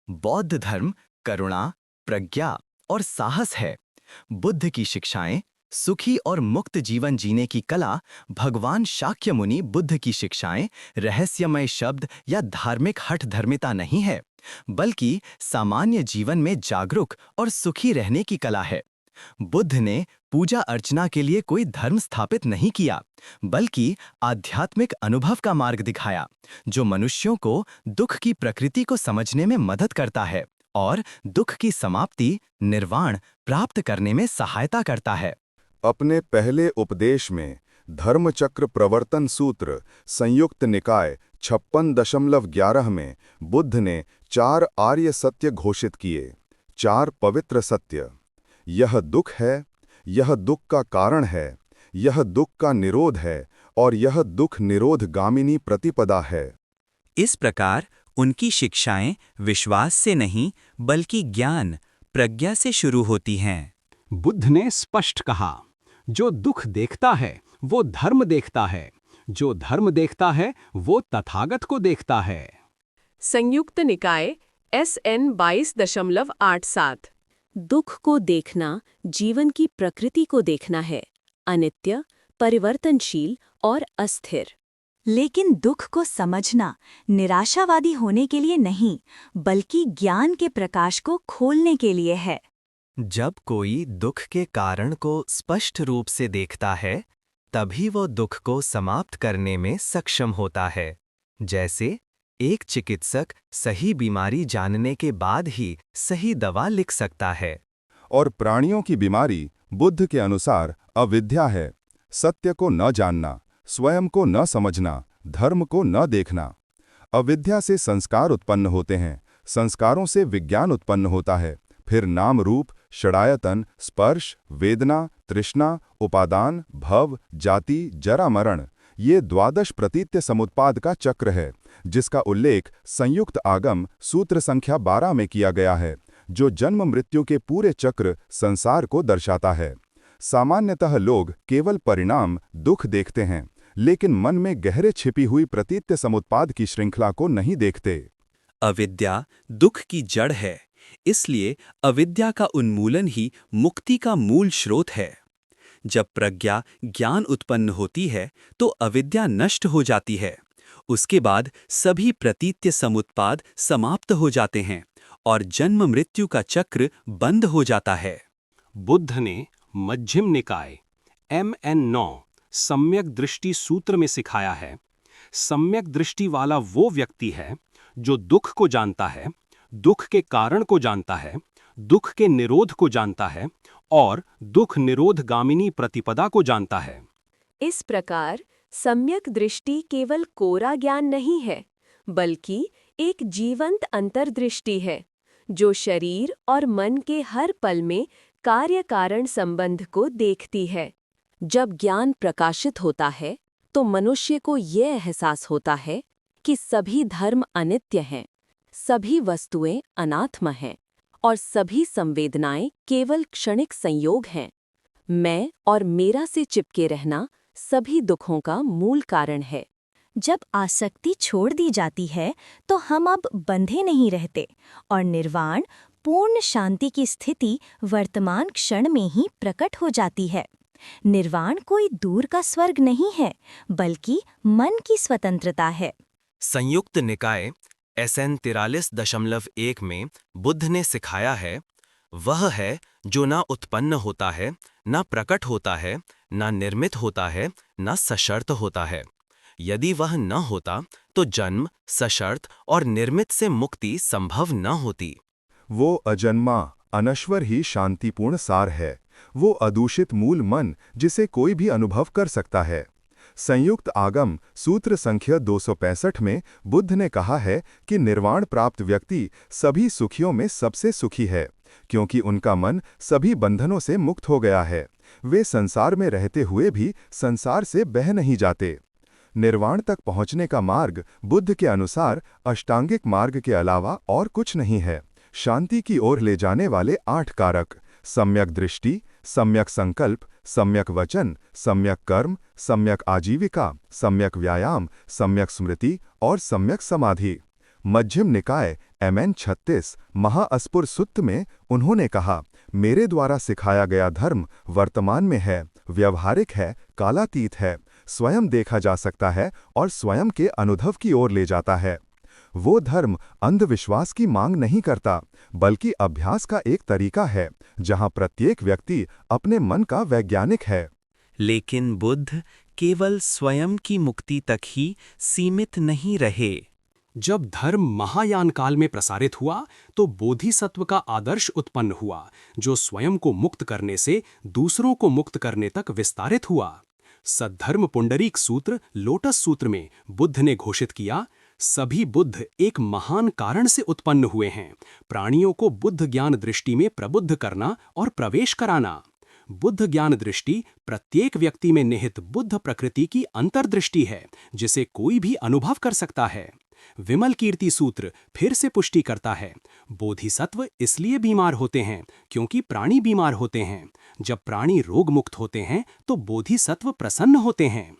बौद्ध धर्म करुणा, प्रज्ञा और साहस है। बुद्ध की शिक्षाएं सुखी और मुक्त जीवन जीने की कला, भगवान शाक्य मुनि बुद्ध की शिक्षाएं रहस्यमय शब्द या धार्मिक हठ धर्मिता नहीं है, बल्कि सामान्य जीवन में जागरूक और सुखी रहने की कला है। बुद्ध ने पूजा अर्चना के लिए कोई धर्म स्थापित नहीं किया, बल्कि आध्यात्मिक अनुभव का मार्ग दिखाया, जो मनुष्यों को दुख की प्रकृति को समझने में मदद करता है और दुख की समाप्ति, निर्वाण प्राप्त करने में सहायता करता है। अपने पहले उपदेश में धर्मचक्र प्रवर्तन सूत्र संयुक्त निकाय 56.11 में बुद्ध ने 4 आर्य सत्य घोषित किए। 4 पवित्र सत्य। यह दुख है, यह दुख का कारण है, यह दुख का निरोध है और यह दुख निरोध गामिनी प्रतिपदा है। इस प्रकार उनकी शिक्षाएं विश्वास से नहीं बल्कि ज्ञान, प्रज्ञा से शुरू होती हैं। बुद्ध ने स्पष्ट कहा, जो दुख देखता है वो धर्म देखता है, जो धर्म देखता है वो तथागत को देखता है। संयुक्त निकाय SN 22.87। दुख को देखना जीवन की प्रकृति को देखना है, अनित्य, परिवर्तनशील और अस्थिर। लेकिन दुख को समझना निराशावादी होने के लिए नहीं, बल्कि ज्ञान के प्रकाश को खोलने के लिए है। जब कोई दुख के कारण को स्पष्ट रूप से देखता है, तभी वो दुख को समाप्त करने में सक्षम होता है। जैसे एक चिकित्सक सही बीमारी जानने के बाद ही सही दवा लिख सकता है। और प्राणियों की बीमारी बुद्ध के अनुसार अविद्या है। सत्य को न जानना, स्वयं को न समझना, धर्म को न देखना। अविद्या से संस्कार उत्पन्न होते हैं, संस्कारों से विज्ञान उत्पन्न होता है, फिर नाम रूप, षडायतन, स्पर्श, वेदना, तृष्णा, उपादान, भव, जाति, जरा मरण। ये द्वादश प्रतीत्य समुत्पाद का चक्र है, जिसका उल्लेख संयुक्त आगम सूत्र संख्या 12 में किया गया है, जो जन्म मृत्यु के पूरे चक्र संसार को दर्शाता है। सामान्यतः लोग केवल परिणाम दुख देखते हैं, लेकिन मन में गहरे छिपी हुई प्रतीत्य समुत्पाद की श्रृंखला को नहीं देखते। अविद्या दुख की जड़ है, इसलिए अविद्या का उन्मूलन ही मुक्ति का मूल स्रोत है। जब प्रज्ञा ज्ञान उत्पन्न होती है तो अविद्या नष्ट हो जाती है। उसके बाद सभी प्रतीत्य समुत्पाद समाप्त हो जाते हैं और जन्म मृत्यु का चक्र बंद हो जाता है। बुद्ध ने मध्यम निकाय MN 9 सम्यक दृष्टि सूत्र में सिखाया है, सम्यक दृष्टि वाला वो व्यक्ति है जो दुख को जानता है, दुख के कारण को जानता है, दुख के निरोध को जानता है और दुख निरोध गामिनी प्रतिपदा को जानता है। इस प्रकार सम्यक दृष्टि केवल कोरा ज्ञान नहीं है, बल्कि एक जीवंत अंतर्दृष्टि है, जो शरीर और मन के हर पल में कार्य कारण संबंध को देखती है। जब ज्ञान प्रकाशित होता है तो मनुष्य को यह एहसास होता है कि सभी धर्म अनित्य हैं, सभी वस्तुएं अनात्म हैं और सभी संवेदनाएं केवल क्षणिक संयोग हैं। मैं और मेरा से चिपके रहना सभी दुखों का मूल कारण है। जब आसक्ति छोड़ दी जाती है तो हम अब बंधे नहीं रहते और निर्वाण, पूर्ण शांति की स्थिति वर्तमान क्षण में ही प्रकट हो जाती है। निर्वाण कोई दूर का स्वर्ग नहीं है, बल्कि मन की स्वतंत्रता है। संयुक्त निकाय SN 43.1 में बुद्ध ने सिखाया है, वह है जो ना उत्पन्न होता है, ना प्रकट होता है, ना निर्मित होता है, ना सशर्त होता है। यदि वह न होता तो जन्म, सशर्त और निर्मित से मुक्ति संभव न होती। वो अजन्मा, अनश्वर ही शांतिपूर्ण सार है। वो अदूषित मूल मन जिसे कोई भी अनुभव कर सकता है। संयुक्त आगम सूत्र संख्या 265 में बुद्ध ने कहा है कि निर्वाण प्राप्त व्यक्ति सभी सुखियों में सबसे सुखी है, क्योंकि उनका मन सभी बंधनों से मुक्त हो गया है। वे संसार में रहते हुए भी संसार से बह नहीं जाते। निर्वाण तक पहुँचने का मार्ग बुद्ध के अनुसार अष्टांगिक मार्ग के अलावा और कुछ नहीं है। शांति की ओर ले जाने वाले 8 कारक: सम्यक दृष्टि, सम्यक संकल्प, सम्यक वचन, सम्यक कर्म, सम्यक आजीविका, सम्यक व्यायाम, सम्यक स्मृति और सम्यक समाधि। मध्यम निकाय MN 36 महाअस्पुर सुत्त में उन्होंने कहा, मेरे द्वारा सिखाया गया धर्म वर्तमान में है, व्यवहारिक है, कालातीत है, स्वयं देखा जा सकता है और स्वयं के अनुभव की ओर ले जाता है। वो धर्म अंधविश्वास की मांग नहीं करता, बल्कि अभ्यास का एक तरीका है, जहां प्रत्येक व्यक्ति अपने मन का वैज्ञानिक है। लेकिन बुद्ध केवल स्वयं की मुक्ति तक ही सीमित नहीं रहे। जब धर्म महायान काल में प्रसारित हुआ तो बोधिसत्व का आदर्श उत्पन्न हुआ, जो स्वयं को मुक्त करने से दूसरों को मुक्त करने तक विस्तारित हुआ। सद्धर्म पुंडरीक सूत्र लोटस सूत्र में बुद्ध ने घोषित किया, सभी बुद्ध एक महान कारण से उत्पन्न हुए हैं, प्राणियों को बुद्ध ज्ञान दृष्टि में प्रबुद्ध करना और प्रवेश कराना। बुद्ध ज्ञान दृष्टि प्रत्येक व्यक्ति में निहित बुद्ध प्रकृति की अंतर्दृष्टि है, जिसे कोई भी अनुभव कर सकता है। विमल कीर्ति सूत्र फिर से पुष्टि करता है, बोधिसत्व इसलिए बीमार होते हैं क्योंकि प्राणी बीमार होते हैं। जब प्राणी रोग मुक्त होते हैं तो बोधिसत्व प्रसन्न होते हैं।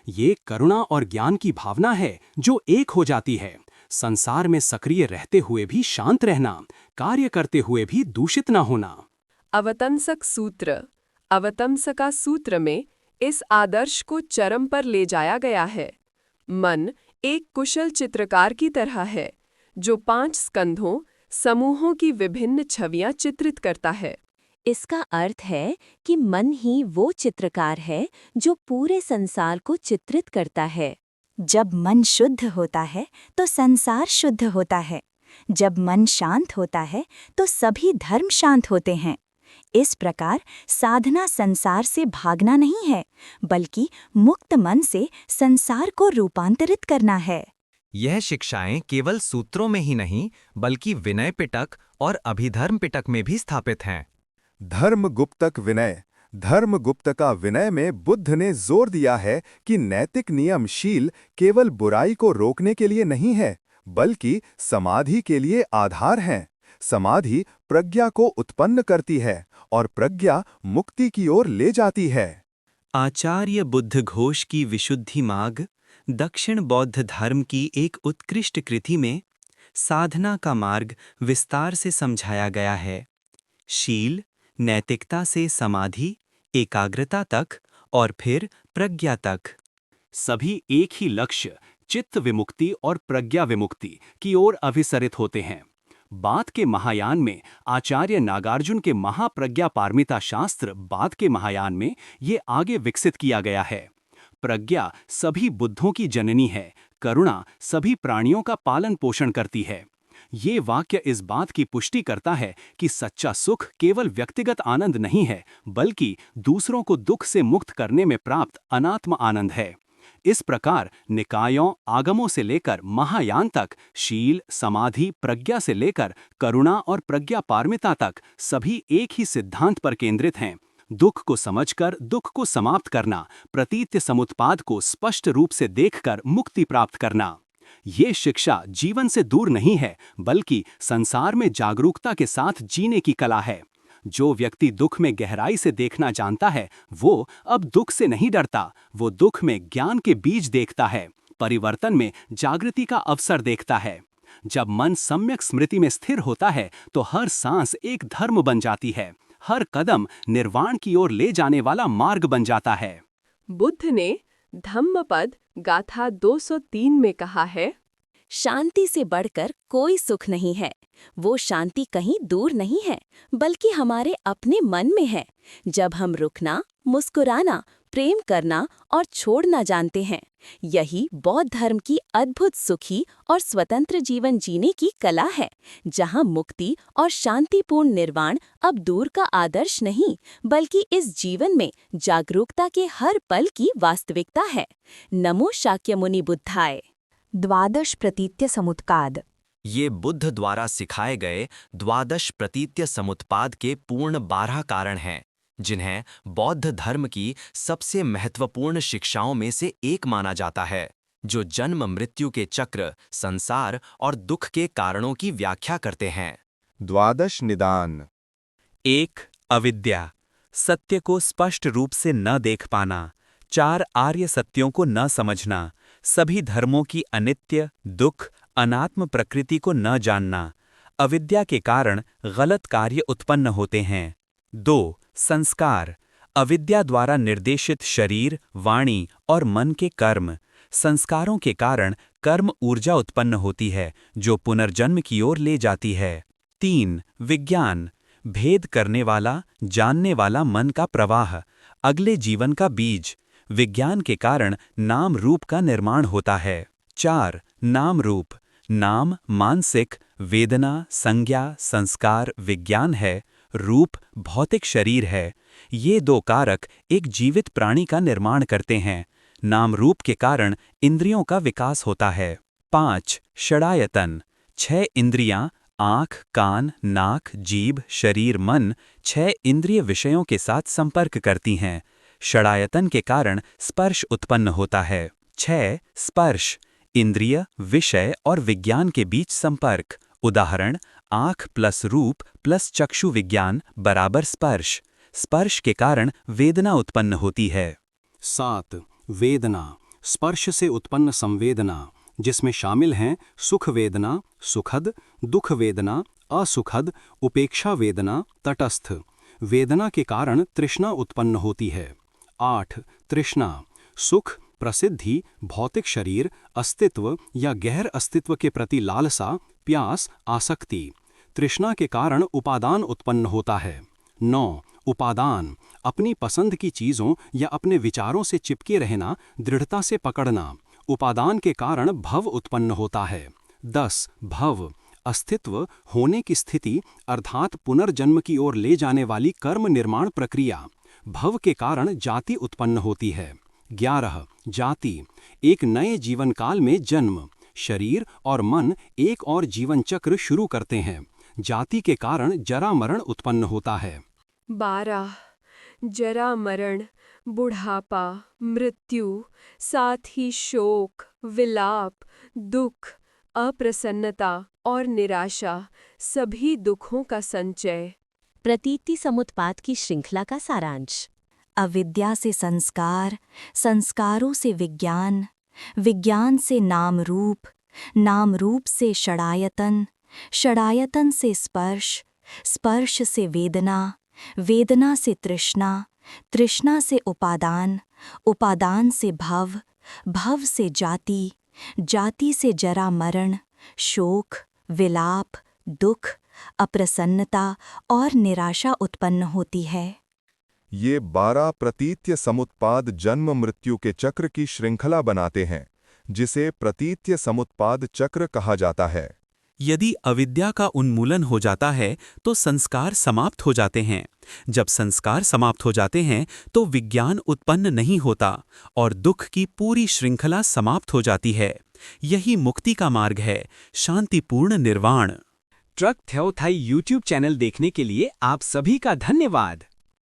ये करुणा और ज्ञान की भावना है जो एक हो जाती है। संसार में सक्रिय रहते हुए भी शांत रहना, कार्य करते हुए भी दूषित न होना। अवतंसक सूत्र अवतंसका सूत्र में इस आदर्श को चरम पर ले जाया गया है। मन एक कुशल चित्रकार की तरह है, जो 5 स्कंधों समूहों की विभिन्न छवियां चित्रित करता है। इसका अर्थ है कि मन ही वो चित्रकार है जो पूरे संसार को चित्रित करता है। जब मन शुद्ध होता है तो संसार शुद्ध होता है। जब मन शांत होता है तो सभी धर्म शांत होते हैं। इस प्रकार साधना संसार से भागना नहीं है, बल्कि मुक्त मन से संसार को रूपांतरित करना है। यह शिक्षाएं केवल सूत्रों में ही नहीं, बल्कि विनय पिटक और अभिधर्म पिटक में भी स्थापित हैं। धर्मगुप्तक विनय। धर्मगुप्तका विनय में बुद्ध ने जोर दिया है कि नैतिक नियमशील केवल बुराई को रोकने के लिए नहीं है, बल्कि समाधि के लिए आधार हैं। समाधि प्रज्ञा को उत्पन्न करती है और प्रज्ञा मुक्ति की ओर ले जाती है। आचार्य बुद्ध घोष की विशुद्धि मार्ग दक्षिण बौद्ध धर्म की एक उत्कृष्ट कृति में साधना का मार्ग विस्तार से समझाया गया है। शील, नैतिकता से समाधि, एकाग्रता तक और फिर प्रज्ञा तक। सभी एक ही लक्ष्य, चित्त विमुक्ति और प्रज्ञा विमुक्ति की ओर अभिसरित होते हैं। बाद के महायान में आचार्य नागार्जुन के महाप्रज्ञा पारमिता शास्त्र बाद के महायान में ये आगे विकसित किया गया है। प्रज्ञा सभी बुद्धों की जननी है, करुणा सभी प्राणियों का पालन पोषण करती है। ये वाक्य इस बात की पुष्टि करता है कि सच्चा सुख केवल व्यक्तिगत आनंद नहीं है, बल्कि दूसरों को दुख से मुक्त करने में प्राप्त अनात्म आनंद है। इस प्रकार निकायों, आगमों से लेकर महायान तक, शील, समाधि, प्रज्ञा से लेकर करुणा और प्रज्ञा पारमिता तक सभी एक ही सिद्धांत पर केंद्रित हैं। दुख को समझकर दुख को समाप्त करना, प्रतीत्य समुत्पाद को स्पष्ट रूप से देखकर मुक्ति प्राप्त करना। ये शिक्षा जीवन से दूर नहीं है, बल्कि संसार में जागरूकता के साथ जीने की कला है। जो व्यक्ति दुख में गहराई से देखना जानता है, वो अब दुख से नहीं डरता। वो दुख में ज्ञान के बीज देखता है, परिवर्तन में जागृति का अवसर देखता है। जब मन सम्यक स्मृति में स्थिर होता है, तो हर सांस एक धर्म बन जाती है, हर कदम निर्वाण की ओर ले जाने वाला मार्ग बन जाता है। बुद्ध ने धम्मपद गाथा 203 में कहा है, शांति से बढ़कर कोई सुख नहीं है। वो शांति कहीं दूर नहीं है, बल्कि हमारे अपने मन में है। जब हम रुकना, मुस्कुराना, प्रेम करना और छोड़ना जानते हैं, यही बौद्ध धर्म की अद्भुत सुखी और स्वतंत्र जीवन जीने की कला है, जहां मुक्ति और शांतिपूर्ण निर्वाण अब दूर का आदर्श नहीं, बल्कि इस जीवन में जागरूकता के हर पल की वास्तविकता है। नमो शाक्यमुनि बुद्धाय। द्वादश प्रतीत्य समुत्पाद। ये बुद्ध द्वारा सिखाए गए द्वादश प्रतीत्य समुत्पाद के पूर्ण 12 कारण हैं, जिन्हें बौद्ध धर्म की सबसे महत्वपूर्ण शिक्षाओं में से एक माना जाता है, जो जन्म मृत्यु के चक्र, संसार और दुख के कारणों की व्याख्या करते हैं। द्वादश निदान। 1. अविद्या, सत्य को स्पष्ट रूप से न देख पाना। 4. आर्य सत्यों को न समझना, सभी धर्मों की अनित्य, दुख, अनात्म प्रकृति को न जानना। अविद्या के कारण गलत कार्य उत्पन्न होते हैं। 2. संस्कार। अविद्या द्वारा निर्देशित शरीर, वाणी और मन के कर्म। संस्कारों के कारण कर्म ऊर्जा उत्पन्न होती है जो पुनर्जन्म की ओर ले जाती है। 3. विज्ञान। भेद करने वाला, जानने वाला मन का प्रवाह, अगले जीवन का बीज। विज्ञान के कारण नाम रूप का निर्माण होता है। 4. नाम रूप। नाम मानसिक, वेदना, संज्ञा, संस्कार विज्ञान है, रूप भौतिक शरीर है। ये 2 कारक एक जीवित प्राणी का निर्माण करते हैं। नाम रूप के कारण इंद्रियों का विकास होता है। 5. षडायतन। 6 इंद्रियां, आँख, कान, नाक, जीभ, शरीर, मन 6 इंद्रिय विषयों के साथ संपर्क करती हैं। षडायतन के कारण स्पर्श उत्पन्न होता है। 6. स्पर्श। इंद्रिय, विषय और विज्ञान के बीच संपर्क। उदाहरण, आँख प्लस रूप प्लस चक्षु विज्ञान बराबर स्पर्श। स्पर्श के कारण वेदना उत्पन्न होती है। 7. वेदना। स्पर्श से उत्पन्न संवेदना, जिसमें शामिल हैं सुख वेदना, सुखद, दुख वेदना, असुखद, उपेक्षा वेदना, तटस्थ। वेदना के कारण तृष्णा उत्पन्न होती है। 8. तृष्णा। सुख, प्रसिद्धि, भौतिक शरीर, अस्तित्व या गहर अस्तित्व के प्रति लालसा, प्यास, आसक्ति। तृष्णा के कारण उपादान उत्पन्न होता है। 9. उपादान। अपनी पसंद की चीज़ों या अपने विचारों से चिपके रहना, दृढ़ता से पकड़ना। उपादान के कारण भव उत्पन्न होता है। 10. भव। अस्तित्व, होने की स्थिति अर्थात पुनर्जन्म की ओर ले जाने वाली कर्म निर्माण प्रक्रिया। भव के कारण जाति उत्पन्न होती है। 11. जाति। एक नए जीवन काल में जन्म। शरीर और मन एक और जीवन चक्र शुरू करते हैं। जाति के कारण जरा मरण उत्पन्न होता है। 12. जरा मरण, बुढ़ापा, मृत्यु, साथ ही शोक, विलाप, दुख, अप्रसन्नता और निराशा, सभी दुखों का संचय। प्रतीति समुत्पाद की श्रृंखला का सारांश। अविद्या से संस्कार, संस्कारों से विज्ञान, विज्ञान से नाम रूप, नाम रूप से षडायतन, षडायतन से स्पर्श, स्पर्श से वेदना, वेदना से तृष्णा, तृष्णा से उपादान, उपादान से भव, भव से जाति, जाति से जरा मरण, शोक, विलाप, दुख, अप्रसन्नता और निराशा उत्पन्न होती है। ये 12 प्रतीत्य समुत्पाद जन्म मृत्यु के चक्र की श्रृंखला बनाते हैं, जिसे प्रतीत्य समुत्पाद चक्र कहा जाता है। यदि अविद्या का उन्मूलन हो जाता है तो संस्कार समाप्त हो जाते हैं। जब संस्कार समाप्त हो जाते हैं तो विज्ञान उत्पन्न नहीं होता और दुख की पूरी श्रृंखला समाप्त हो जाती है। यही मुक्ति का मार्ग है, शांतिपूर्ण निर्वाण। ट्रक थ्योथाई यूट्यूब चैनल देखने के लिए आप सभी का धन्यवाद।